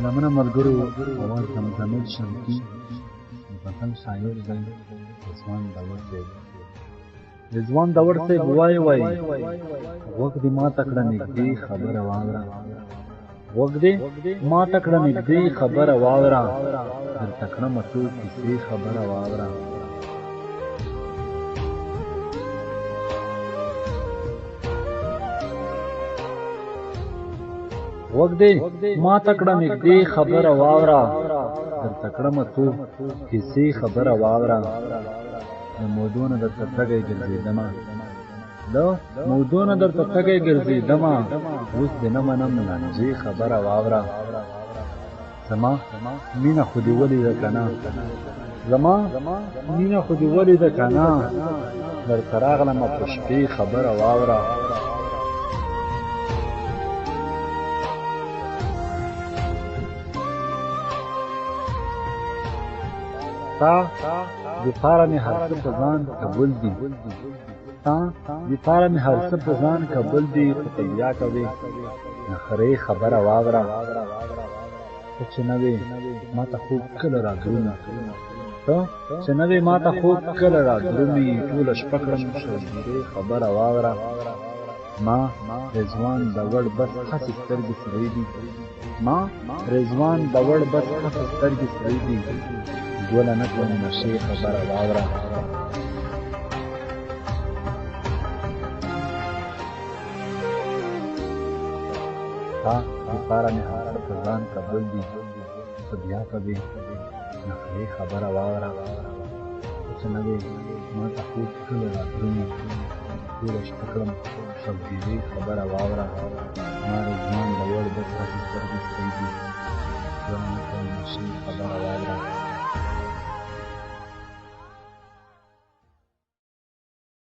سلامونه ملګرو، اواز د مزمل شمکي د وطن شاعر دی رضوان داور صاحب. رضوان داور صاحب وایي غوږ دې ماته کړه نږدې خبره واوره، غوږ دې ماته کړه نږدې خبره واوره، درته کړمه څو کیسې خبره واوره. غوږ دې ماته کړه نږدې خبره واوره، درته کړمه څو کیسې خبره واوره. د مودو نه درته تږی ګرځېدمه، د مودو نه درته تږی ګرځېدمه، اوس دې نه منم لانجې خبره واوره. زما مینه خو دې ولیده که نه، زما مینه خو دې ولیده که نه، درته راغلمه په شپې خبره واوره. ستا دپاره مې هر څه په ځان قبول دي، ستا دپاره مې هر څه په ځان قبول دي، خو ته بیا کوې نخرې خبره واوره. ته چې نه وې ما ته خوب کله رادرومي، ته چې نه وې ما ته خوب کله رادرومي، ټوله شپه کړم شوګیرې خبره واوره. ما رضوان داور بس هسې سترګې سرې دي، ما رضوان داور بس هسې سترګې سرې دي، ګوله نه کړم نشې خبره واوره. ستا دپاره مې هر څه په ځان قبول دي، ته بیا کوې نخرې خبره واوره. ته چې نه وې ما ته خوب کله رادرومي، ټوله شپه کړم شوګیرې خبره واوره. ما رضوان داور بس هسې سترګې سرې دي، ګوله نه کړم نشې خبره واوره.